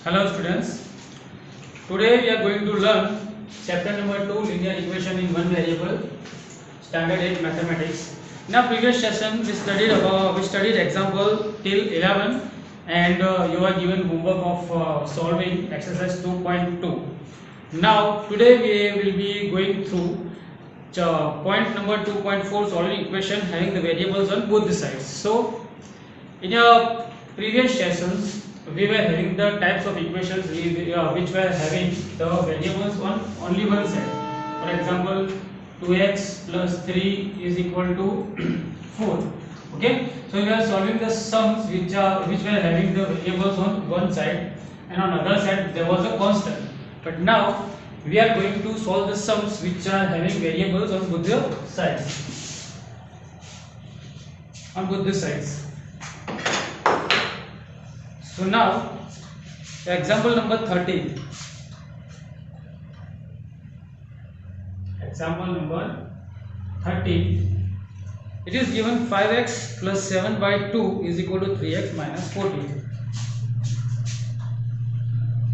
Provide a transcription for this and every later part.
Hello students, today we are going to learn chapter number 2 linear equation in one variable standard 8 mathematics. In our previous session we studied example till 11 and you are given homework of solving exercise 2.2. Now today we will be going through point number 2.4 solving equation having the variables on both the sides. So in your previous sessions, we were having the types of equations which were having the variables on only one side. For example, 2x plus 3 is equal to 4. Okay, so we are solving the sums which were having the variables on one side, and on other side there was a constant. But now we are going to solve the sums which are having variables on both the sides. On both the sides. So now, example number 13. Example number 13. It is given 5x plus 7 by 2 is equal to 3x minus 14.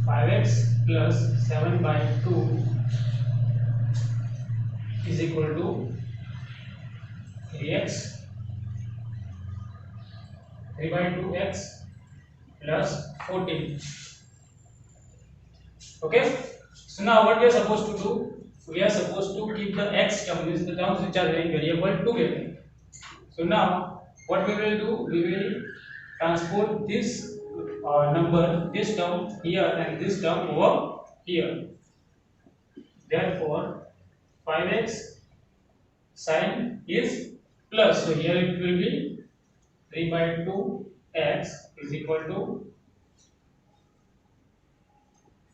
5x plus 7 by 2 is equal to 3x 3 by 2x plus 14. Okay, so now what we are supposed to do, we are supposed to keep the x term, means the terms which are having variable together. So now what we will do, we will transport this number, this term here and this term over here. Therefore 5x sign is plus, so here it will be 3 by 2x is equal to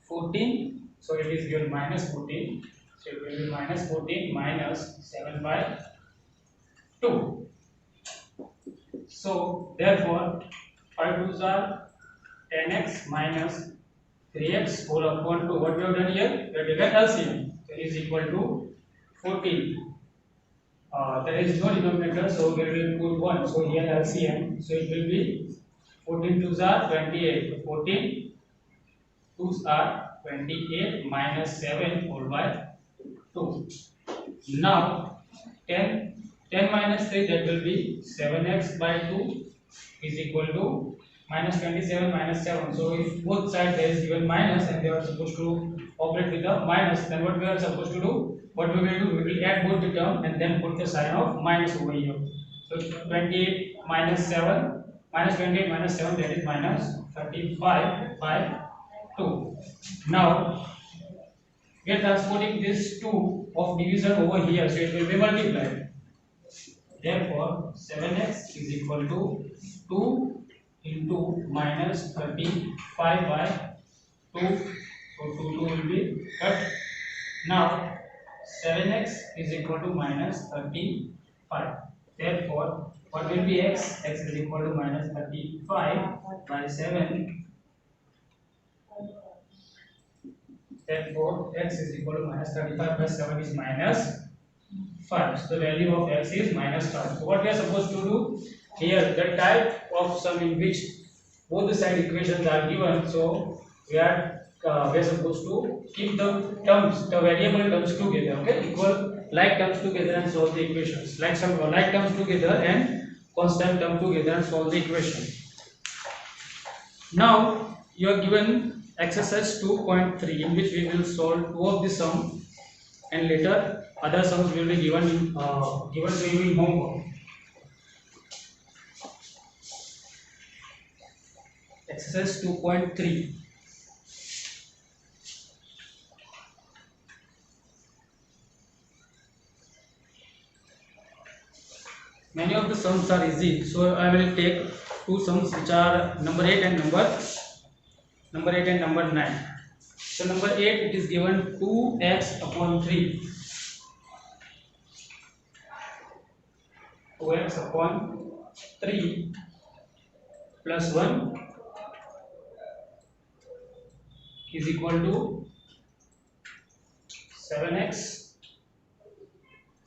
14, so it is given minus 14, so it will be minus 14 minus 7 by 2. So therefore 5 2s are 10x minus 3x whole upon 2. What we have done here, we have taken LCM, so is equal to 14. There is no denominator, so we will put 1, so here LCM, so it will be 14 2s are 28, 14 2s are 28 minus 7 whole by 2. Now 10 minus 3, that will be 7x by 2 is equal to minus 27 minus 7. So if both sides there is given minus and they are supposed to operate with a minus, then what we are supposed to do? What we will do? We will add both the term and then put the sign of minus over here. So 28 minus 7, minus 28 minus 7, that is minus 35 by 2. Now we are transporting this 2 of division over here, so it will be multiplied. Therefore 7x is equal to 2 into minus 35 by 2, so 2 will be cut. Now 7x is equal to minus 35. Therefore what will be x? X is equal to minus 35 by 7. Therefore x is equal to minus 35 by 7 is minus 5. So the value of x is minus 5. So what we are supposed to do here, the type of sum in which both the side equations are given, so we are supposed to keep the terms, the variable terms together, okay, equal like terms together and solve the equations, like terms together and constant term together and solve the equation. Now you are given exercise 2.3 in which we will solve two of the sum and later other sums will be given to you in homework. Exercise 2.3. Many of the sums are easy, so I will take two sums which are number 8 and number 9. So number 8, it is given 2x upon 3. 2x upon 3 plus 1 is equal to 7x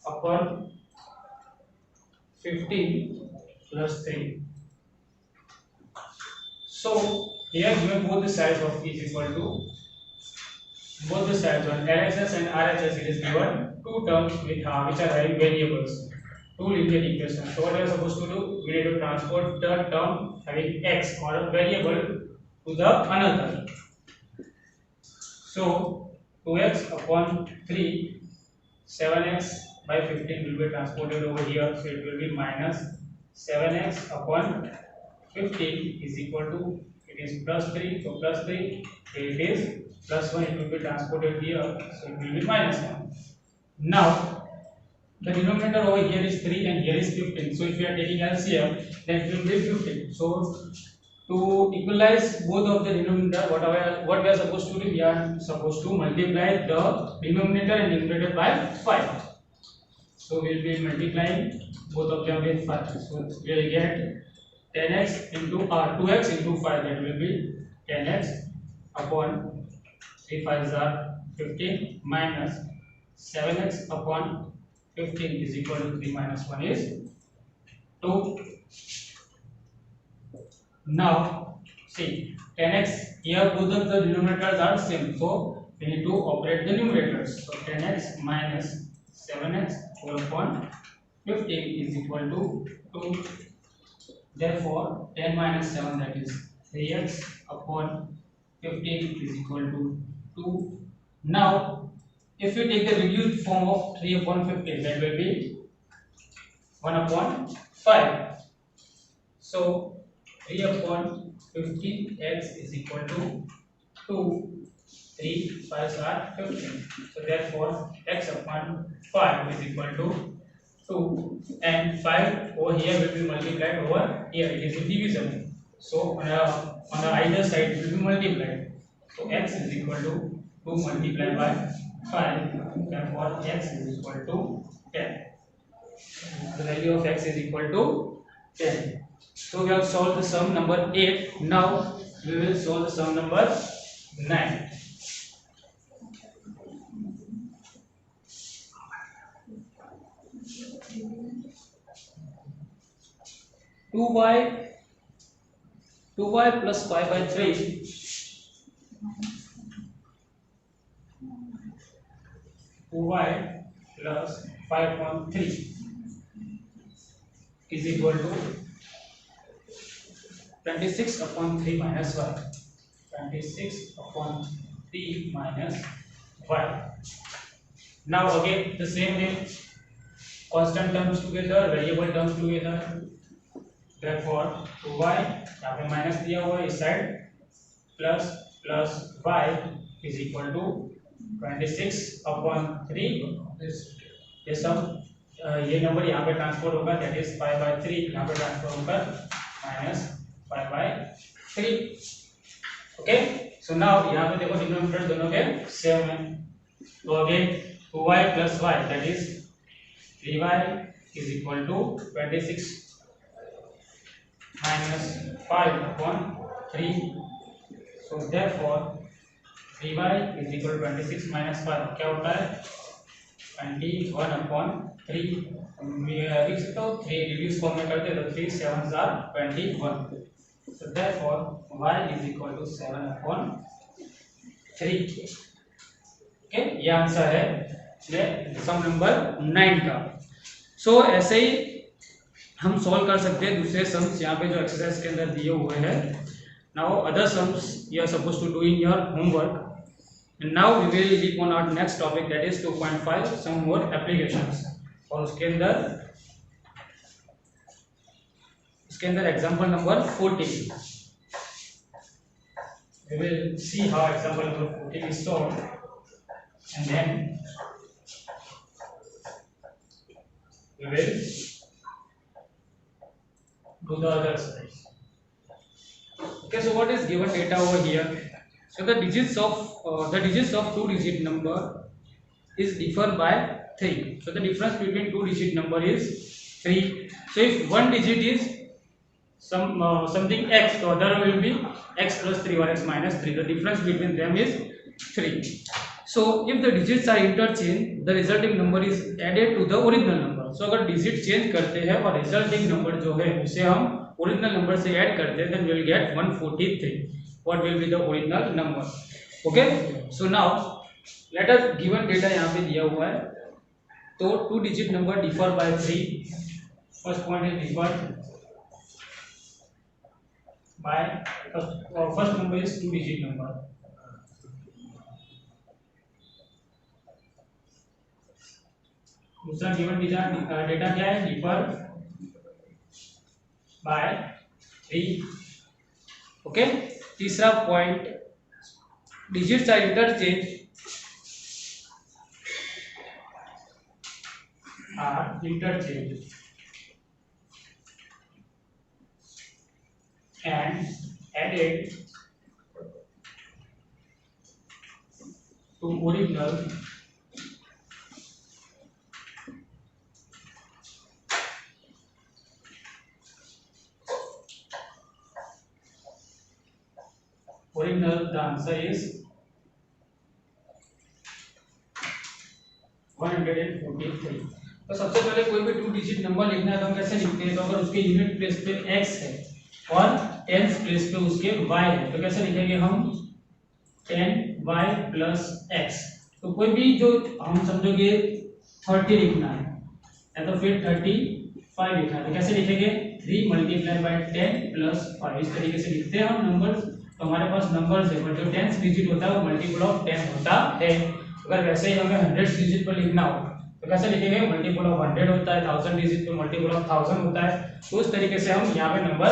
upon 15 plus 3. So here given both the sides of is equal to both the sides on LHS and RHS, it is given two terms with which are having variables, two linear equations. So what we are supposed to do? We need to transport the term having x or a variable to the another. So 2x upon 3, 7x by 15 will be transported over here. So it will be minus 7x upon 15 is equal to, it is plus 3. So plus 3, it is plus 1, it will be transported here. So it will be minus 1. Now the denominator over here is 3 and here is 15. So if we are taking LCM, then it will be 15. So to equalize both of the denominator, what we are supposed to do, we are supposed to multiply the denominator and numerator by 5. So we will be multiplying both of them with 5. So we will get 10x into 2x into 5, that will be 10x upon 3 5s are 15 minus 7x upon 15 is equal to 3 minus 1 is 2. Now see 10x, here both of the denominators are same, so we need to operate the numerators. So 10x minus 7x whole upon 15 is equal to 2. Therefore 10 minus 7, that is 3x upon 15 is equal to 2. Now if we take the reduced form of 3 upon 15, that will be 1 upon 5. So 3 upon 15x is equal to 2. 3 5s are 15. So therefore x upon 5 is equal to 2, and 5 over here will be multiplied over here, it is divisible. So on the either side it will be multiplied. So x is equal to 2 multiplied by 5, therefore x is equal to 10. The value of x is equal to 10. So we have solved the sum number 8. Now we will solve the sum number 9. Two y plus 5 by 3 2y plus 5 upon 3 is equal to 26 upon 3 minus y. 26 upon 3 minus y. Now again the same way, constant terms together, variable terms together. Therefore 2y यहाँ पे minus दिया हुआ है इस side, plus y is equal to 26 upon 3. ये सब ये number यहाँ पे ट्रांसफर होगा, दैट इज 5 by 3 यहाँ पे ट्रांसफर होकर minus 5 by 3. Okay, so now यहाँ पे देखो डिनोमिनेटर दोनों के सेम है. तो again 2y plus y, that is 3y is equal to 26 minus 5 upon 3. So therefore 3y is equal to 26 minus 5 क्या होता है 21 upon 3. लिख सकते हो 3 रिड्यूस फॉर्म में करते तो 3 7s are 21. So therefore y is equal to 7 upon 3. Okay, ये आंसर है सम नंबर 9 का. सो ऐसे ही हम सॉल्व कर सकते हैं दूसरे सम्स यहाँ पे जो एक्सरसाइज के अंदर दिए हुए हैं. Now other sums you are suppose to do in your homework. And now we will leave on our next topic, that is 2.5 some more applications. और उसके अंदर example number 14. We will see how example number 14 is solved and then we will do the other side. Okay, so what is given data over here? So the digits of two digit number is differ by 3. So the difference between two digit number is 3. So if one digit is something x, the other will be x plus 3 or x minus 3. The difference between them is 3. So if the digits are interchanged, the resulting number is added to the original number. So अगर digit change करते हैं और resulting number जो है उसे हम original number से add करते हैं, then we will get 143. what will be the original number. Okay, so now let us given data यहाँ पे दिया हुआ है, तो 2 digit number differ by 3. First point is differ by first number is 2 digit number. दूसरा given data क्या है, differ by 3. Okay, तीसरा point digits are interchange and added to original the answer is 143. तो सबसे पहले कोई भी 2 डिजिट नंबर लिखना है तो हम कैसे लिखते हैं, तो अगर उसके यूनिट प्लेस पे x है और टेंस प्लेस पे उसके y है तो कैसे लिखेंगे हम 10y प्लस x. तो कोई भी जो हम समझोगे 30 लिखना है या तो फिर 35 लिखना है तो कैसे लिखेंगे 3 मल्टीप्लाई बाय 10 प्लस 5. इस तरीके से लिखते हैं हम नंबर्स. तो हमारे पास नंबर्स है पर जो टेंस डिजिट होता है वो मल्टीपल ऑफ 10 होता है. अगर वैसे ही हमें 100 डिजिट पर लिखना हो तो कैसे लिखेंगे, मल्टीपल ऑफ 100 होता है, 1000 डिजिट पे मल्टीपल ऑफ 1000 होता है. तो उस तरीके से हम यहाँ पे नंबर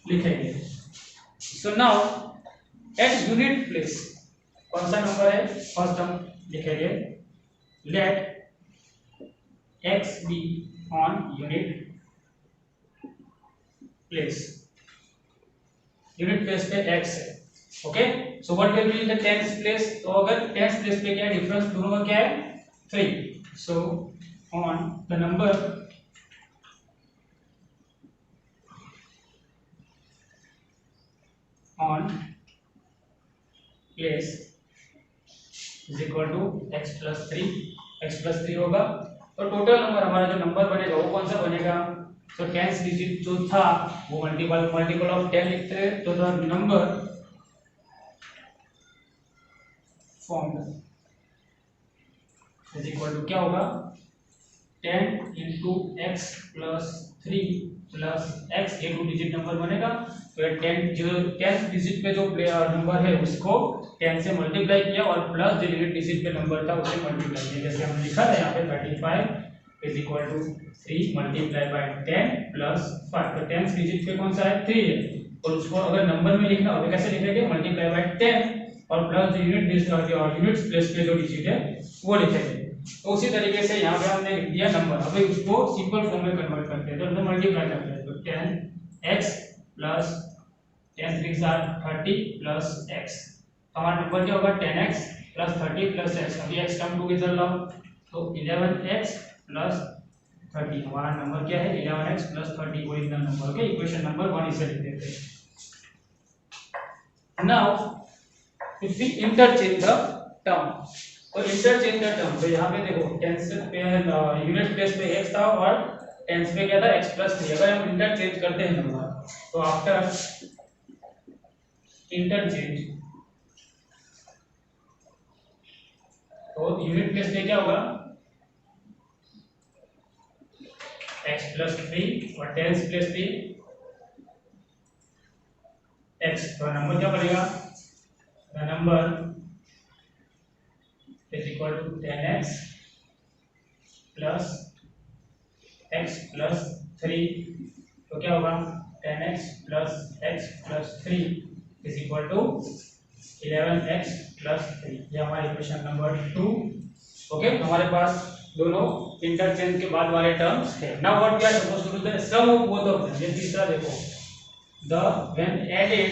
लिखेंगे. So now at unit place कौन सा नंबर है, फर्स्ट हम लिखेंगे let x be on unit place. Unit place पे x है. Okay, so what will be in the tens place. तो अगर टेंस प्लेस पे क्या डिफरेंस दोनों का क्या है 3. So on the number on place is equal to x plus 3. x plus 3 होगा तो टोटल नंबर हमारा जो नंबर बनेगा वो कौन सा बनेगा, तो टेंस डिजिट जो था वो मल्टीपल ऑफ 10 लिखते हैं. तो the number formed is equal to क्या होगा 10 into X plus 3 plus X. ये 2 डिजिट नंबर बनेगा. तो 10 जो 10 डिजिट पे जो नंबर है उसको 10 से मल्टीप्लाई किया और प्लस जो यूनिट डिजिट पे नंबर था उसे मल्टीप्लाई किया. जैसे हमने लिखा था यहाँ पे 35 is equal to 3 multiply by 10 plus 5. तो 10 डिजिट पे कौन सा है 3 है और उसको अगर नंबर में लिखना हो तो कैसे लिखेंगे, मल्टीप्लाई बाय 10 और प्लस जो यूनिट प्लेस पे जो डिजिट है वो लिखेंगे. तो उसी तरीके से यहाँ पे हमने लिख दिया नंबर. अभी उसको सिंपल फॉर्म में कन्वर्ट करते हैं तो मल्टीप्लाई करते हैं. तो 10x प्लस 10 3 30 प्लस x. हमारा नंबर क्या होगा 10x प्लस 30 प्लस x. अभी x टर्म टुगेदर लाओ तो 11x प्लस 30. हमारा नंबर क्या है 11x plus 30 original number. Okay, equation number 1 इसे लिख देते हैं. Now if we interchange the term, तो इंटरचेंज द टर्म तो यहाँ पे देखो टेंस पे यूनिट प्लेस पे x था और टेंस पे क्या था x प्लस 3. अगर हम इंटरचेंज करते हैं नंबर तो आफ्टर इंटरचेंज तो यूनिट प्लेस पे क्या होगा x प्लस 3 और टेंस प्लेस पे x. तो नंबर क्या बनेगा, the number is equal to 10x plus x plus 3. तो क्या होगा 10x plus x plus 3 is equal to 11x plus 3. ये हमारी इक्वेशन नंबर 2. ओके, हमारे पास दोनों इंटरचेंज के बाद वाले टर्म्स है. Now what we are supposed to do the sum of both of them. ये तीसरा देखो the when added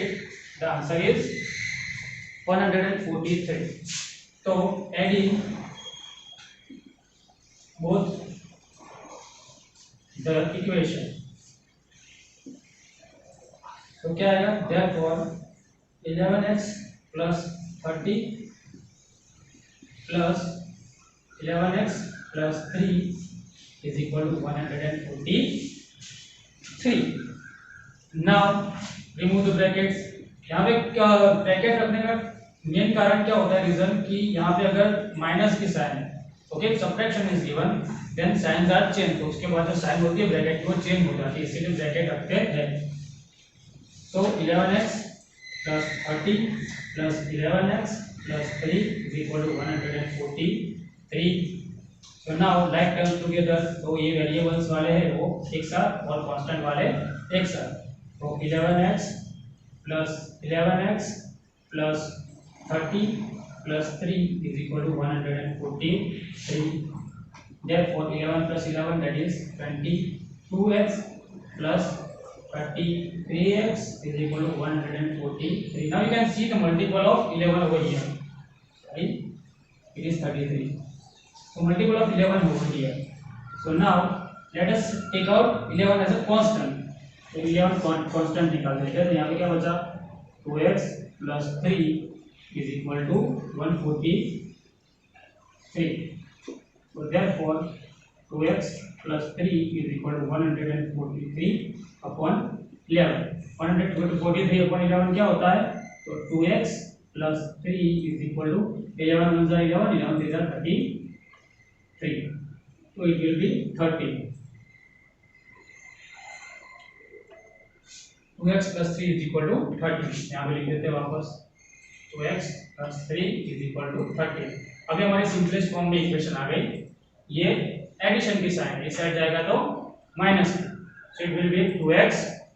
the answer is 143. तो एडिंग both the equation तो क्या आएगा, therefore 11x plus 30 plus 11x plus 3 is equal to 143. Now remove the brackets. यहाँ पे bracket रखने का मेन कारण क्या होता है, रीजन कि यहाँ पे अगर माइनस की साइन है, okay, subtraction is given, then signs are change, तो उसके बाद जो साइन होती है ब्रैकेट की वो चेंज हो जाती है, इसीलिए ब्रैकेट रखते हैं। तो 11x plus 30 plus 11x plus 3 is equal to 143. So now like terms together, तो ये वेरिएबल्स वाले हैं वो एक साथ और कांस्टेंट वाले एक साथ, तो 11x plus 11x plus 30 plus 3 is equal to 143. Therefore 11 plus 11, that is 22x plus 33x is equal to 143. Now you can see the multiple of 11 over here. Right? It is 33. So multiple of 11 over here. So now let us take out 11 as a constant. तो 11 constant निकाल देते हैं, तो यहाँ पे क्या बचा, 2x plus 3 is equal to 143. So therefore 2x plus 3 is equal to 143 upon 11. 143 upon 11 क्या होता है, तो 2x plus 3 is equal to 11 1 जा 11, 11 3 जा 33, so it will be 30. 2x plus 3 is equal to 30, यहाँ पे लिख देते हैं वापस, 2x plus 3 is equal to 30. अभी हमारी सिंपलेस्ट फॉर्म में इक्वेशन आ गई, ये एडिशन की साइन, इस साइड जाएगा तो minus, so it will be 2x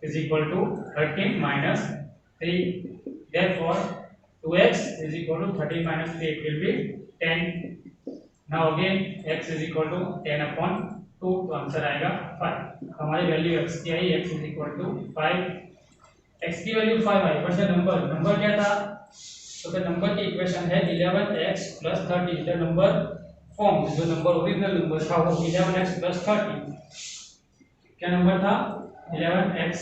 is equal to 13 minus 3. Therefore 2x is equal to 13 minus 3, it will be 10. Now again x is equal to 10 upon 2, तो answer आएगा 5. हमारी value x की आई, x is equal to 5, x की value 5 I, but number क्या था, तो the number की equation है 11x plus 30, the number form, जो नंबर ओरिजिनल नंबर था वो 11x plus 30, क्या नंबर था 11x,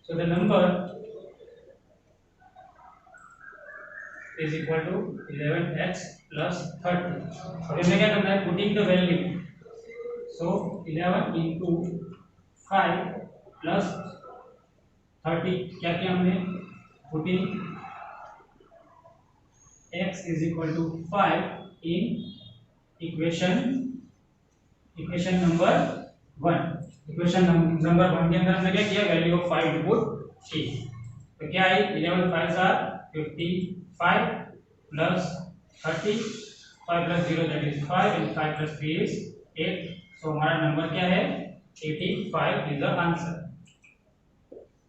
so the number is equal to 11x plus 30. अब हमें क्या करना है, putting the value, so 11 into 5 plus 30, क्या किया हमने, putting x is equal to 5 in equation number 1. Equation number 1 के अंदर हमने क्या किया, वैल्यू ऑफ 5 पुट की, तो क्या आई, 11 5 are 55 plus 30, 5 plus 0 that is 5 and 5 plus 3 is 8. So हमारा नंबर क्या है, 85 is the answer.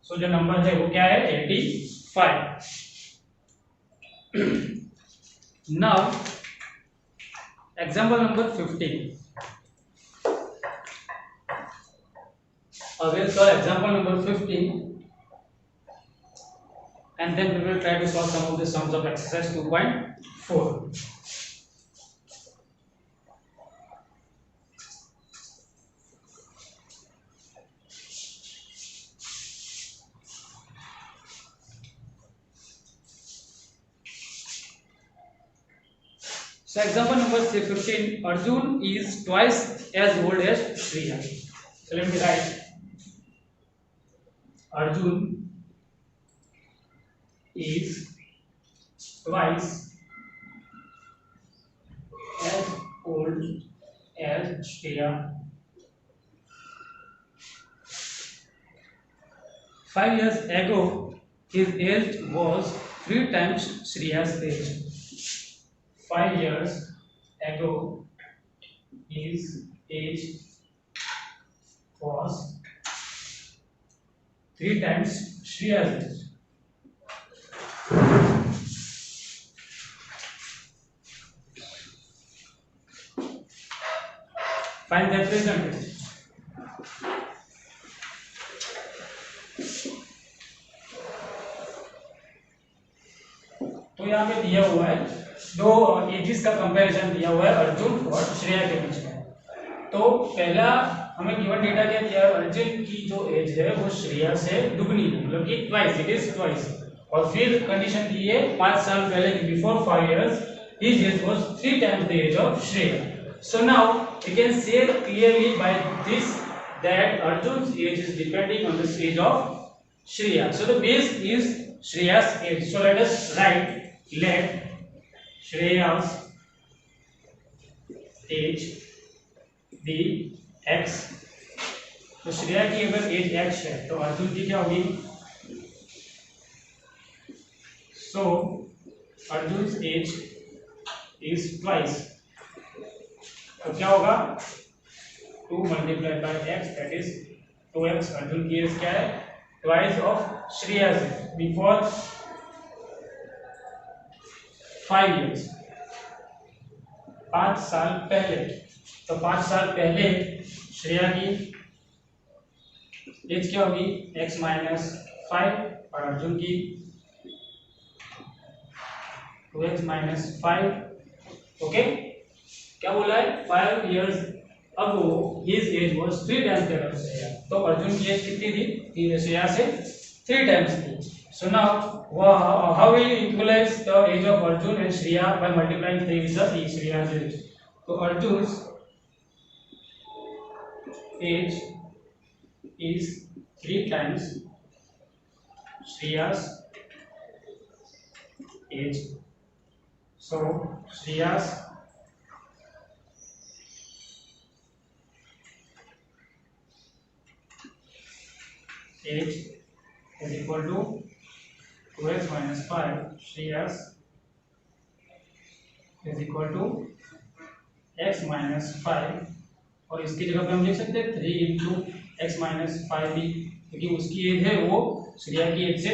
So जो नंबर है वो क्या है, 85. Now example number 15. I will solve example number 15 and then we will try to solve some of the sums of exercise 2.4. So example number 15, Arjun is twice as old as Shreya. So let me write, Arjun is twice as old as Shreya. 5 years ago, his age was 3 times Shreya's age. 5 years ago, his age was 3 times Shreya's age. Find the present age. तो यहाँ पे दिया हुआ है दो edges का comparison दिया हुआ है अर्जुन और श्रेया के बीच में। तो पहला हमें गिवन डेटा क्या दिया है, अर्जुन की जो एज है वो श्रेया से दुगनी है, मतलब कि ट्वाइस, इट इज ट्वाइस। और फिर कंडीशन दी है 5 साल पहले, before 5 years his age was 3 times the age of Shreya. So now we can say clearly by this that Arjun's age is depending on the age of Shreya. So the base is Shreya's age. So let us write, let Shreya's age be x. तो श्रेया की अगर as x है तो अर्जुन की क्या होगी? So Arjun age is twice. तो क्या होगा? 2 multiply by x, that is 2x. Arjun की एज क्या है? Twice of Shreya's before 5 years. 5 साल पहले. तो 5 साल पहले श्रेया की एज क्या होगी? x माइनस 5 और अर्जुन की 2x माइनस 5. ओके, क्या बोला है? 5 years ago his age was 3 times that of Shreya. तो अर्जुन की एज कितनी थी? श्रेया से 3 times थी. So now how will you equalize the age of Arjun and Shreya by multiplying 3 with the Shreya's age? So Arjun's age is 3 times Shreya's age. So Shreya's age is equal to 2x minus 5. Shreya's is equal to x minus 5. और इसकी जगह पे हम लिख सकते हैं 3 into x minus 5 भी, क्योंकि उसकी एज है वो श्रेया की एज से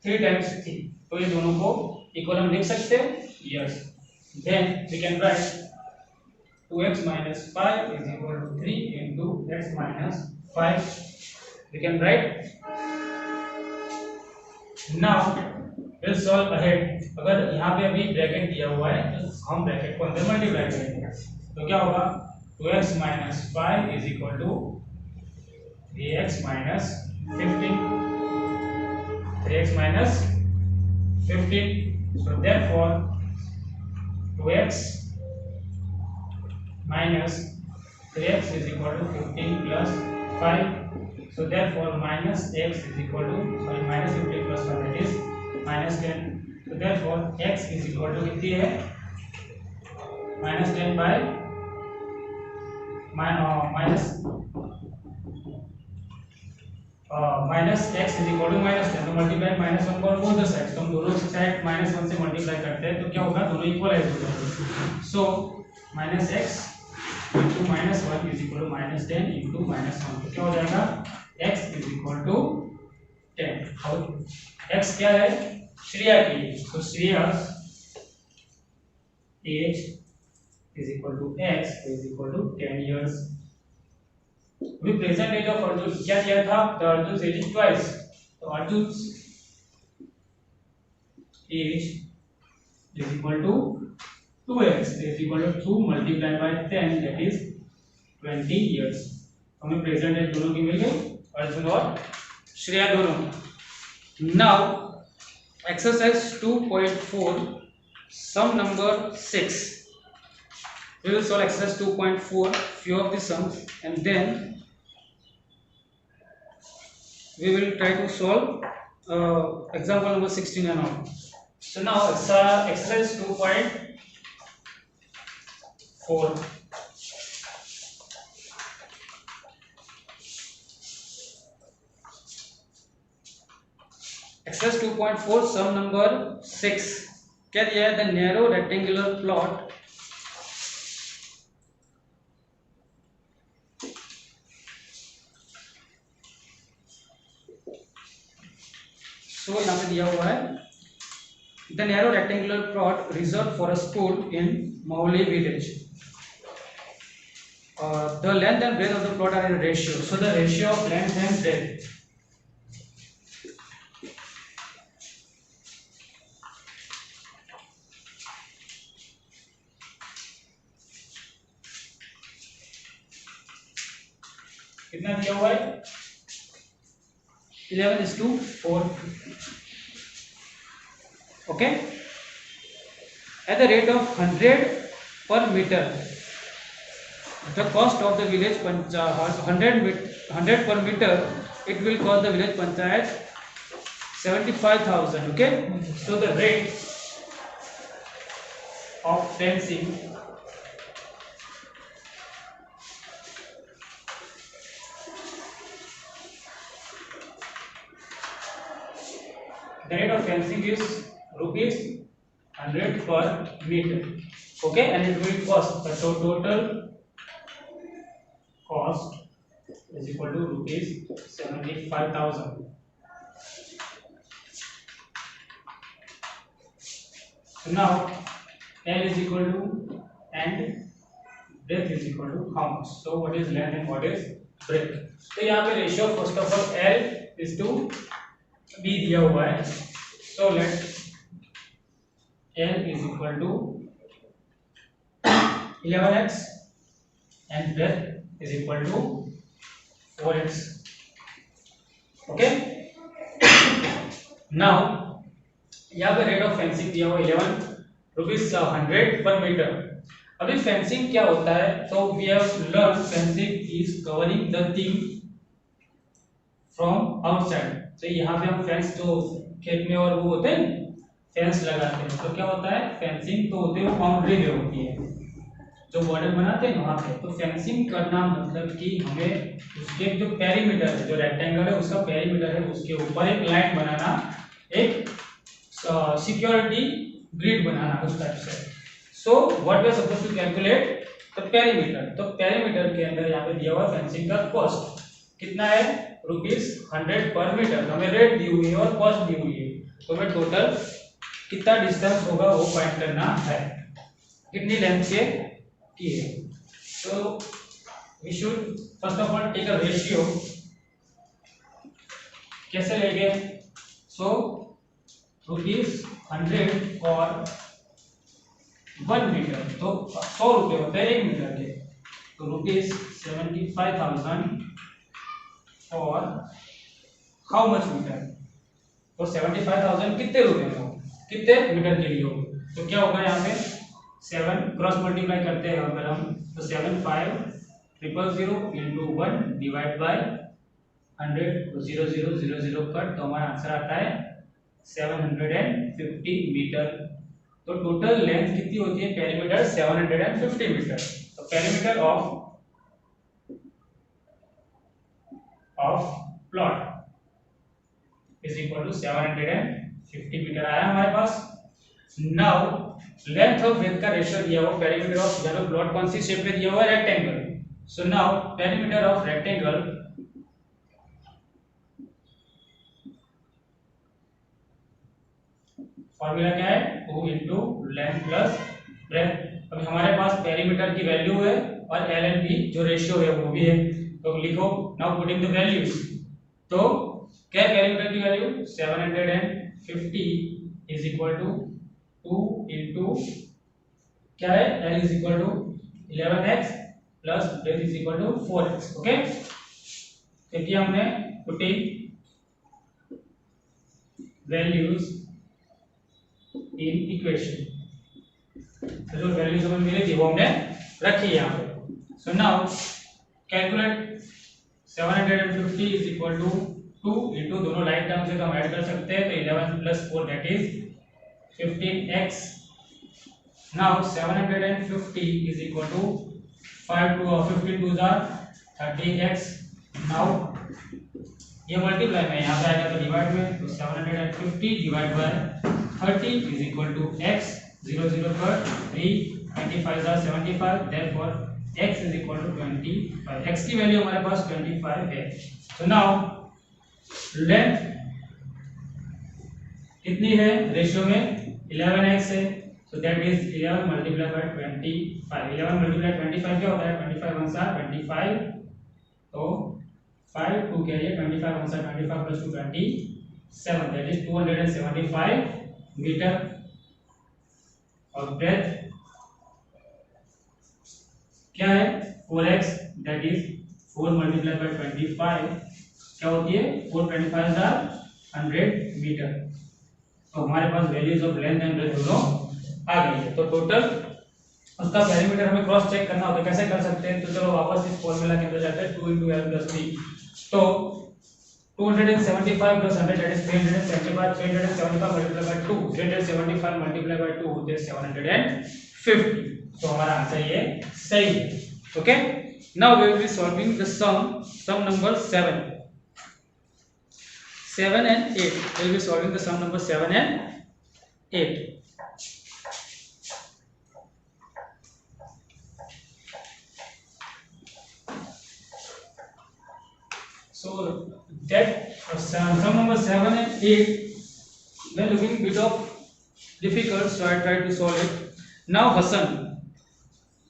3 टाइम्स थी. तो ये दोनों को इक्वल हम लिख सकते हैं. Yes, then we can write 2x minus 5 is equal to 3 into x minus 5. We can write. Now we'll solve ahead. अगर यहाँ पे अभी ब्रैकेट दिया हुआ है तो हम ब्रैकेट को अंदर मल्टीप्लाई करेंगे. तो क्या होगा? 2x minus 5 is equal to 3x minus 15. 3x minus 15. So therefore 2x minus 3x is equal to 15 plus 5. So therefore minus x is equal to minus 15 plus 5, that is minus 10. So therefore x is equal to कितनी है? minus 10 by minus x is equal to minus 10. तो multiply minus 1 और both the sides. तो हम दोनों side minus 1 से multiply करते हैं तो क्या होगा? दोनों इक्वलाइज हो जाएंगे. So minus x into minus 1 is equal to minus 10 into minus 1. तो क्या हो जाएगा? x is equal to 10. और x क्या है? श्रेया की. तो श्रेया's age is equal to x is equal to 10 years. अभी प्रेजेंट एज ऑफ अर्जुन क्या दिया था? The Arjun's age is twice. तो Arjun's age is equal to 2x is equal to 2 multiplied by 10, that is 20 years. हमें प्रेजेंट एज दोनों की मिल गई, अर्जुन और श्रेया दोनों. Now exercise 2.4 sum number 6. We will solve exercise 2.4, few of the sums, and then we will try to solve example number 16 and all. So now exercise 2.4. Exercise 2.4 sum number 6. क्या दिया है? The narrow rectangular plot तो यहाँ पे दिया हुआ है the narrow rectangular plot reserved for a school in Maholi village. The length and breadth of the plot are in ratio. So the ratio of length and breadth. कितना दिया हुआ है? 11:4. Okay, at the rate of 100 per meter, the cost of the village 100 per meter, it will cost the village panchayat 75,000. Okay, so the rate of fencing is rupees 100 per meter. Okay, and it will cost the total cost is equal to rupees 75,000. So now L is equal to and breadth is equal to how much? So what is length and what is breadth? तो यहाँ पे ratio first of all L is to B दिया हुआ है. So let L is equal to 11x and breadth is equal to 4x. Okay. Now यहाँ पे rate of fencing दिया हुआ 11 रुपीज 100 पर मीटर. अभी फेंसिंग क्या होता है? तो we have learn fencing is covering the thing from outside. तो यहाँ पे हम फेंस जो खेत में और वो होते हैं फेंस लगाते हैं, तो क्या होता है फेंसिंग तो होते हैं वो बाउंड्री में होती है जो बॉर्डर बनाते हैं वहां पे. तो फेंसिंग करना मतलब कि हमें उसके जो पेरीमीटर है, जो रेक्टेंगल है उसका पेरीमीटर है, उसके ऊपर एक लाइन बनाना, एक सिक्योरिटी ग्रिड बनाना उस टाइप से. So what we are supposed to calculate the perimeter. तो पेरीमीटर के अंदर यहाँ पे दिया हुआ फेंसिंग का कॉस्ट कितना है रुपीज 100 पर मीटर. हमें रेट दी हुई है और कॉस्ट दी हुई है, तो हमें टोटल कितना डिस्टेंस होगा वो फाइंड करना है, कितनी लेंथ से की है. तो we should first of all take a ratio. कैसे लेंगे? सो रुपीज 100 और 1 मीटर, तो 100 रुपये होते हैं 1 मीटर के. तो रुपीज 75,000 और हाउ मच मीटर. तो 75,000 कितने रुपए में हो, कितने मीटर के लिए हो. तो क्या होगा यहाँ पे 7 क्रॉस मल्टीप्लाई करते हैं अगर हम, तो 75,000 इंटू 1 डिवाइड बाय 100, तो 0 0 0 0 कट, तो हमारा आंसर आता है 750 मीटर. तो टोटल लेंथ कितनी होती है पेरीमीटर 750 मीटर. तो perimeter of plot is equal to 750 metre आया हमारे पास. नाउ लेंथ ऑफ विड्थ का रेशियो दिया हुआ पेरीमीटर ऑफ, यहाँ पे प्लॉट कौन सी शेप में दिया हुआ है rectangle. So now perimeter of rectangle formula क्या है 2 into लेंथ प्लस ब्रेथ. अभी हमारे पास पेरीमीटर की वैल्यू है और एल एंड बी जो रेशियो है वो भी है, तो लिखो नाउ पुटिंग द वैल्यूज. तो क्या है पेरीमीटर की value 750 is equal to 2 into क्या है L is equal to 11x plus breadth is equal to 4x. Okay, क्योंकि हमने पुटिंग वैल्यूज इन इक्वेशन, तो जो वैल्यूज हमें मिली थी वो हमने रखी यहाँ पे. So now calculate 750 is equal to 2 into दोनों लाइन टर्म से तो हम ऐड कर सकते हैं, तो 11 plus 4 that is 15x. Now 750 is equal to 5 2 और 15 2 are 30x. नाउ ये मल्टीप्लाई में यहाँ पे आएगा तो डिवाइड में, तो 750 divide by 30 is equal to x. 0 0 पर 3 25 are 75, therefore x is equal to 25. x की वैल्यू हमारे पास 25 है. so now लेंथ कितनी है रेशियो में 11x है, so that is 11 multiplied by 25. 11 multiplied 25 क्या होता है 25 1s are 25, तो 5 2 क्या है 25 1s are 25 plus 2 27, that is 275 metre. और ब्रेथ क्या है 4x, that is 4 multiply by 25 क्या होती है 4 25 100 मीटर. तो हमारे पास values of length and breadth दोनों आ गई है. तो टोटल उसका पेरीमीटर हमें क्रॉस चेक करना होता है. कैसे कर सकते हैं? तो चलो वापस इस फॉर्मूला के अंदर जाते हैं 2 into l plus 3. तो 275 plus 100 that is 375. 375 multiplied by 2, 375 multiplied by 2 होते हैं 750. तो हमारा आंसर ये सही है. Okay, now we will be solving the sum number 7 and 8. We will be solving the sum number 7 and 8. So that sum number 7 and 8 were looking bit of difficult, so I tried to solve it. Now Hassan,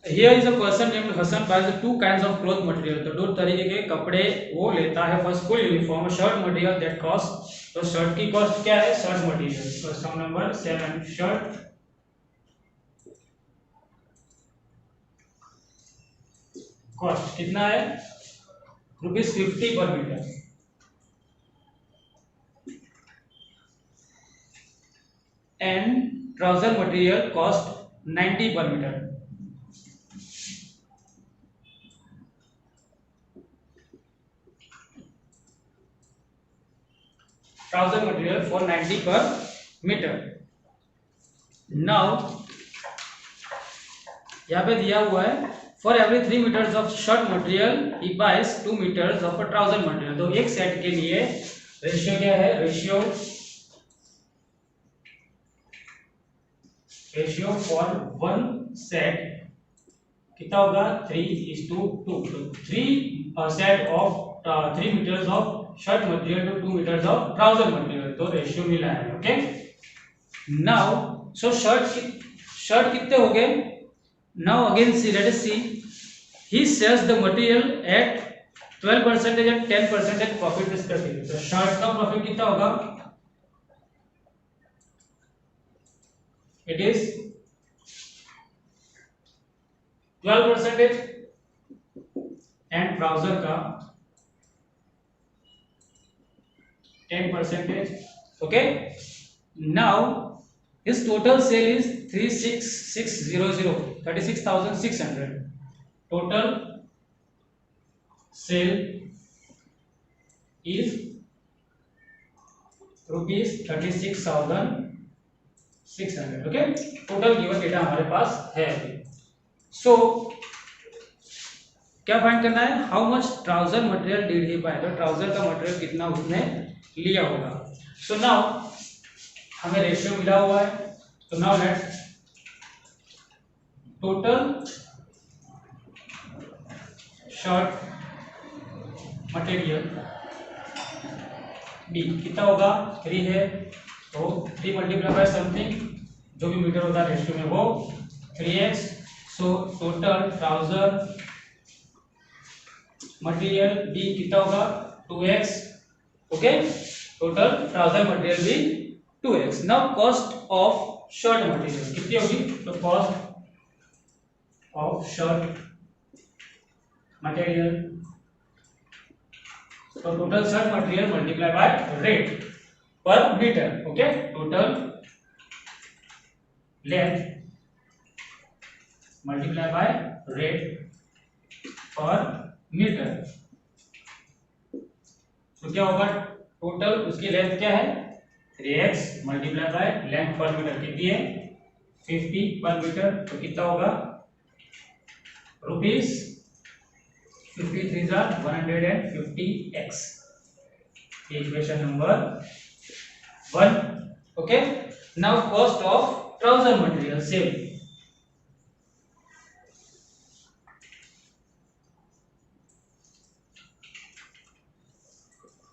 here is a person named Hassan buys the two kinds of cloth material. तो दो तरीके के कपड़े वो लेता है. First full uniform shirt material that cost, तो shirt की कॉस्ट क्या है? Shirt material. तो सम नंबर 7, शर्ट कॉस्ट कितना है? ₹50 per metre. And trouser material cost 90 per metre. Trouser material for 90 per metre. Now यहाँ पे दिया हुआ है for every 3 metres of shirt material he buys 2 metres of a trouser material. तो एक सेट के लिए रेशियो क्या है? रेशियो फॉर वन सेट कितना होगा? 3:2. तो 3 set of 3 metres of shirt material to 2 metres of trouser material. तो रेशियो मिला है. ओके, नाउ सो शर्ट कितने हो गए? Now again see, let us see, he sells the material at 12% and 10% profit respectively. तो शर्ट का profit कितना होगा? इट इज 12% एंड ट्राउजर का 10%. Okay, now his total sale is 36,600. Total sale is ₹36,600. Okay, total given data हमारे पास है. So क्या find करना है? How much trouser material did he buy. तो ट्राउजर का मटेरियल कितना उसने लिया होगा. सो नाउ हमें रेशियो मिला हुआ है. तो now let total shirt material B कितना होगा? 3 है. तो 3 मल्टीप्लाई बाय समथिंग जो भी मीटर होता है रेशियो में वो 3x. So total trouser material B कितना होगा? 2x. Okay, total trouser material भी 2x. Now cost of shirt material कितनी होगी? तो कॉस्ट ऑफ शर्ट मटेरियल, तो total shirt material multiply by rate per metre. Okay, total length multiply by rate per metre. तो क्या होगा? Total उसकी length क्या है? 3x multiply by length per metre कितनी है? 50 पर मीटर. तो कितना होगा? ₹53 150x. Equation number 1. Okay, now cost of trouser material same.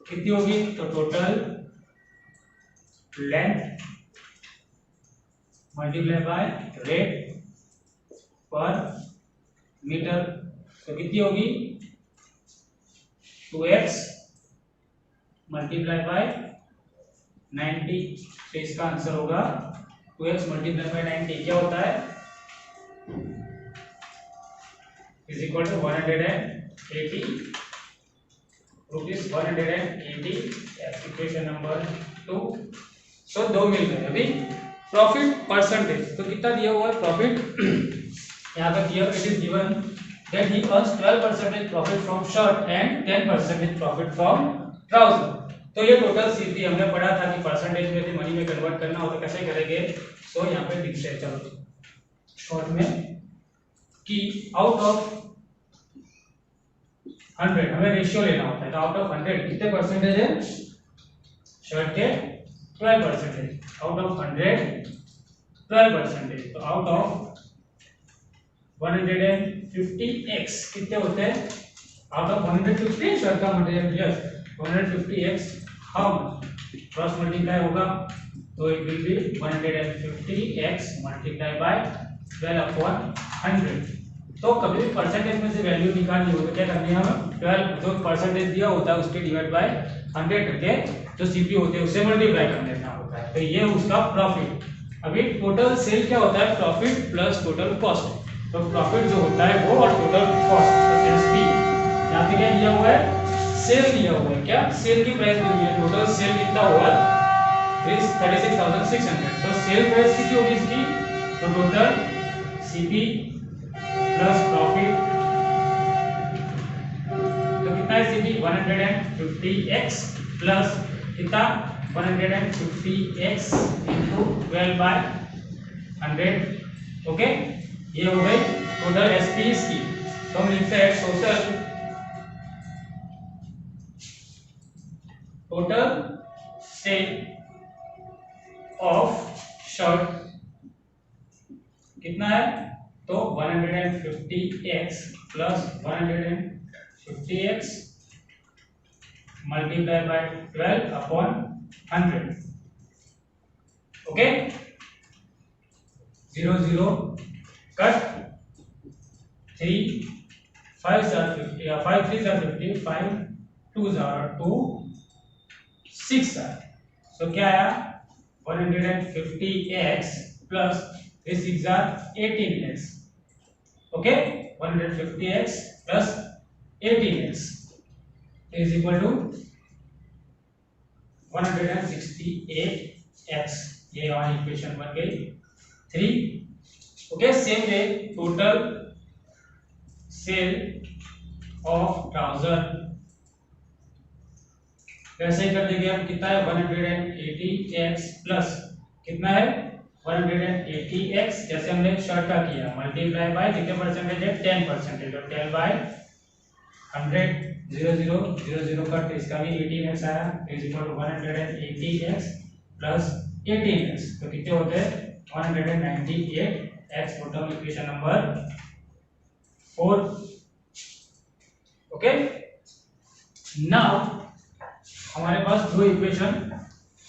कितनी होगी? तो total length multiply by rate per metre. तो कितनी होगी? 2x multiply by 90. तो इसका आंसर होगा 2x मल्टीप्लाई बाय 90 क्या होता है? Is equal to 180 ₹180. Equation number 2. So 2 मिल गए. अभी प्रॉफिट परसेंटेज तो कितना दिया हुआ है? प्रॉफिट यहाँ पे दिया, it is given that he earns 12% profit from shirt and 10% profit from trouser. तो ये टोटल सीपी हमने पढ़ा था कि परसेंटेज में मनी में कन्वर्ट करना हो तो कैसे करेंगे। सो यहाँ पे लिखते हैं चलो शॉर्ट में कि आउट ऑफ 100 हमें रेशियो लेना होता है, तो आउट ऑफ 100 कितने परसेंटेज है, शर्ट के 12%, आउट ऑफ 100 12%, तो आउट ऑफ 150x कितने होते हैं, आउट ऑफ 150 शर्ट का material yes 150x how much cross multiply होगा, तो it will be 150x multiply by 12/100। तो कभी भी परसेंटेज में से वैल्यू निकालनी हो तो क्या करनी है, हमें 12 जो परसेंटेज दिया होता है उसके डिवाइड बाय 100 करके जो सीपी होते हैं उससे मल्टीप्लाई कर देना होता है, तो ये उसका प्रॉफिट। अभी टोटल सेल क्या होता है, प्रॉफिट प्लस टोटल कॉस्ट, तो प्रॉफिट जो होता है वो और टोटल कॉस्ट एसपी, यहाँ पे क्या दिया हुआ है, सेल दिया हुआ है, क्या सेल की प्राइस दी हुई है, टोटल सेल कितना हुआ 36,600, तो सेल प्राइस कितनी होगी इसकी, तो टोटल सीपी प्लस प्रॉफिट, तो कितना है सीपी 150x प्लस कितना 150x into 12/100, ओके, ये हो गई टोटल एसपीज की। तो हम लिखते हैं टोटल सेल ऑफ शर्ट कितना है, तो 150x plus 150x multiply by 12/100, okay, 0 0 cut, 3 5 are 50, 5 3 are 50, 5 2 are 2, 6 are, so क्या आया 150x plus 3 6 are 18x, okay, 150x plus 18x is equal to 168x, ये हमारी इक्वेशन बन गई 3, okay. Same way total sale of trouser वैसे ही कर देंगे हम, कितना है 180x प्लस कितना है 180x, जैसे हमने शर्ट का किया मल्टीप्लाई बाय कितने परसेंटेज है 10%, तो 10/100 0 0 0 0 कट, इसका भी 18x आया, is equal to 180x plus 18x, तो कितने होते हैं 198x, total equation number 4, okay. Now हमारे पास दो इक्वेशन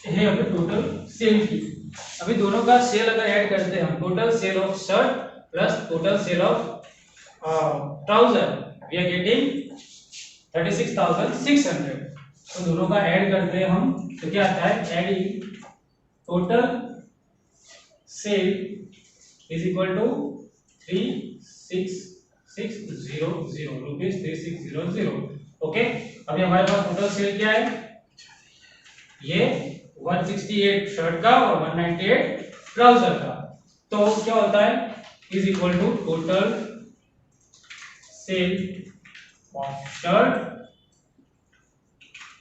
है अभी टोटल सेल की, अभी दोनों का सेल अगर ऐड करते हैं हम, total sale of shirt plus total sale of trouser we are getting 36,600, तो दोनों का ऐड करते हैं हम तो क्या आता है, adding total sale is equal to 36,600 rupees 3600, okay. अभी हमारे पास टोटल सेल क्या है, ये 168 शर्ट का और 198 ट्राउजर का, तो क्या होता है is equal to total sale of shirt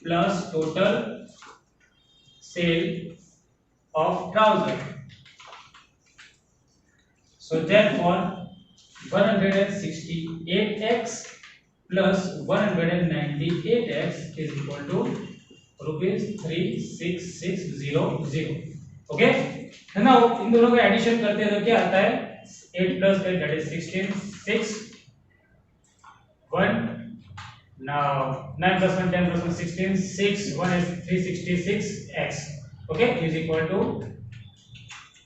plus total sale of trouser, so therefore 168x plus 198x is equal to rupees 36,600, okay. Now in दोनों का एडिशन करते हैं तो क्या आता है 8 plus 8 that is 16, 6 1, now 9 plus 1 10 plus 1 16, 6 1 is 366x, okay, is equal to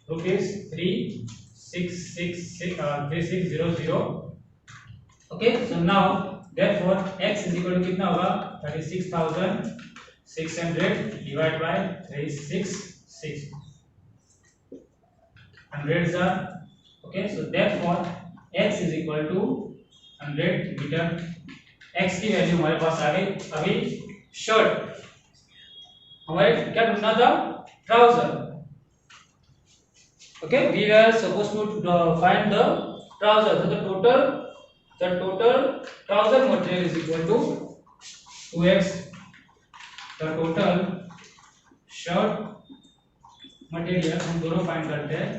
rupees 3600, okay। So now therefore x is equal to कितना होगा 36,600 divided by 366, hundreds are, okay, so therefore x is equal to 100 metre, x की वैल्यू हमारे पास आ गई। अभी shirt हमारे क्या ढूंढना था, trouser, okay, we were supposed to find the trouser, so the total trouser material is equal to 2x the total short material हम दोनों फाइंड करते हैं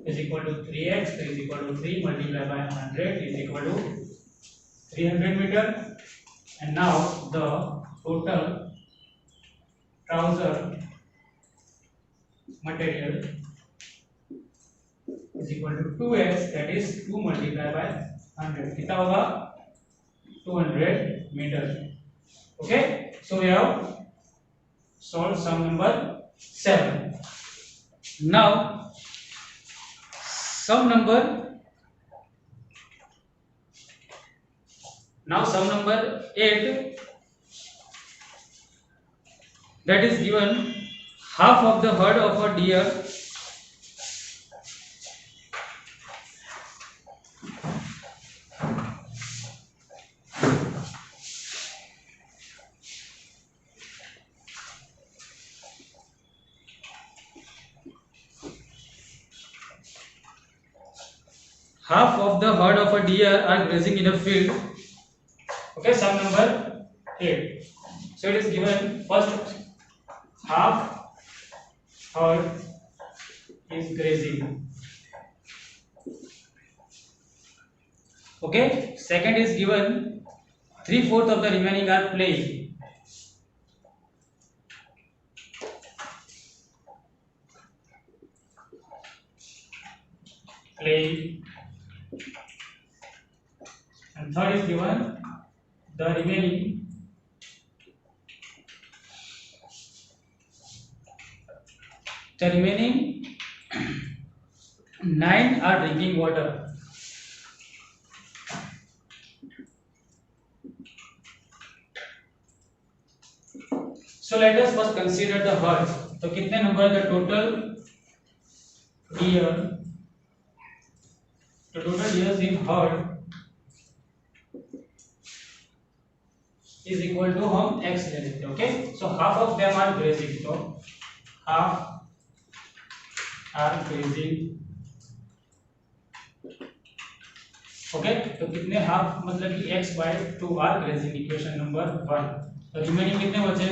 is equal to 3x is equal to 3 multiply by 100 is equal to 300 metre and now the total trouser material is equal to 2x that is 2 multiplied by 100 कितना होगा 200 meter. Okay, so we have solved sum number 7. Now sum number 8, that is given half of the head of a deer are grazing in a field. Okay, sum number 8. So it is given first half herd is grazing. Okay, second is given 3/4 of the remaining are playing. And third is given the remaining 9 are drinking water. So let us first consider the herd. तो कितने number the total deer? The total deers in herd is equal to हम x ले लेते हैं. Okay, so half of them are grazing. So half are grazing. Okay, तो कितने half मतलब कि x by 2 are grazing. Equation number 1. तो remaining कितने बचे?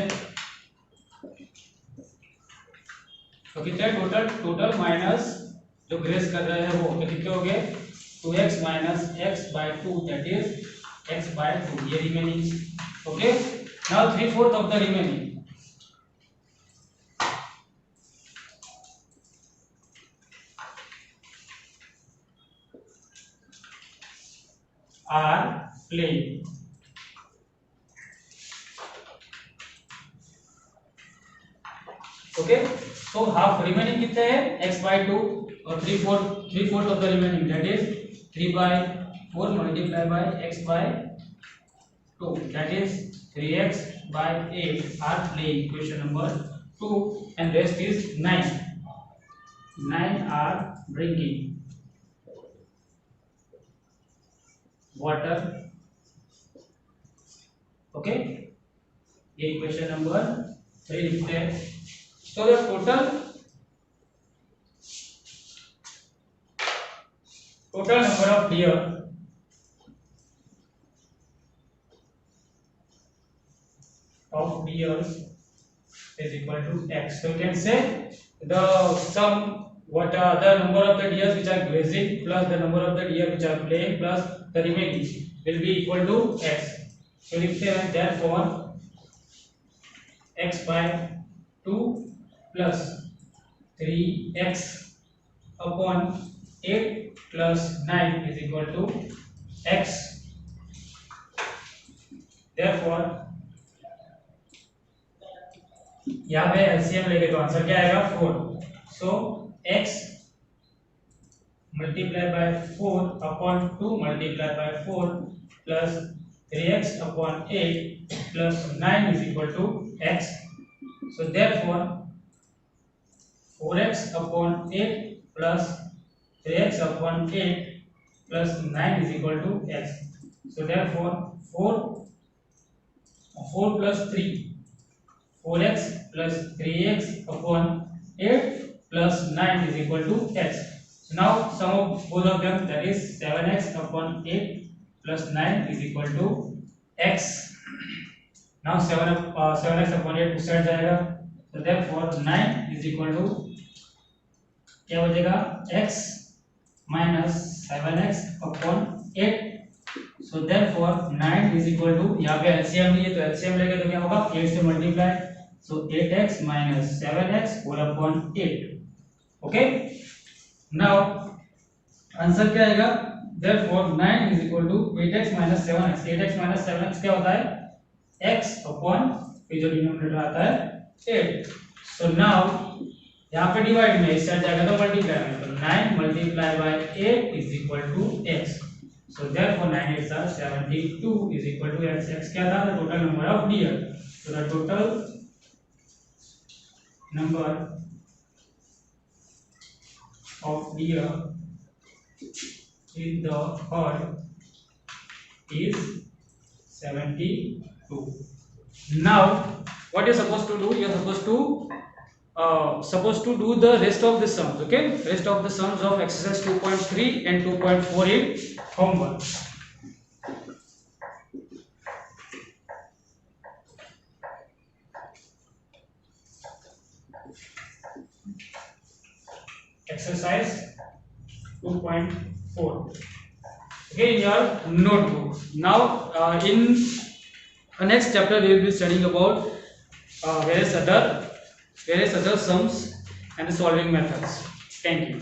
तो कितने टोटल माइनस जो ग्रेस कर रहे हैं वो तो कितने हो गए 2x minus x by 2 that is x by 2 ये remaining. Okay, now 3/4 of the remaining are playing. Okay, so half remaining कितने हैं x by 2 और 3/4 of the remaining that is 3/4 multiplied by x by 2 that is 3x by 8 are playing. Question number 2 and rest is 9. 9 are drinking water. Okay, ये question number 3 लिखते हैं. So the total number of deer is equal to x. So you can say the sum what are the number of the deer which are grazing plus the number of the deer which are playing plus the remaining will be equal to x. So लिखते हैं therefore x by 2 plus 3x upon 8 plus 9 is equal to x. Therefore यहाँ पे LCM लेंगे तो answer क्या आएगा 4. सो x multiply by 4 upon 2 multiply bye 4 plus 3x upon 8 plus 9 is equal to x. So therefore 4x upon 8 plus 3x upon 8 plus 9 is equal to x. So therefore 4 plus 3 4x plus 3x upon 8 plus 9 is equal to x. So now sum of both of them that is 7x upon 8 plus 9 is equal to x. Now 7x upon 8 उस side जाएगा, so therefore 9 is equal to क्या बचेगा x minus 7x upon 8. So therefore 9 is equal to, यहाँ पे LCM लिए तो LCM लेंगे तो क्या होगा 8 से multiply, so 8x minus 7x whole upon 8. Okay, now answer क्या आएगा, therefore 9 is equal to 8x minus 7x. 8x minus 7x क्या होता है x upon ये जो डिनोमिनेटर आता है 8. So now यहाँ पे डिवाइड में इस साइड जाएगा तो मल्टीप्लाई में, तो 9 multiplied by 8 is equal to x. So therefore 9 8s are 72 is equal to x. x क्या था, the total number of deer. So the total number of deer in the herd is 72. Now what you're supposed to do, you're supposed to do the rest of the sums. Okay, rest of the sums of exercise 2.3 and 2.4 in homework. Exercise 2.4. Okay, in your notebook. Now in the next chapter we will be studying about various other sums and solving methods. Thank you.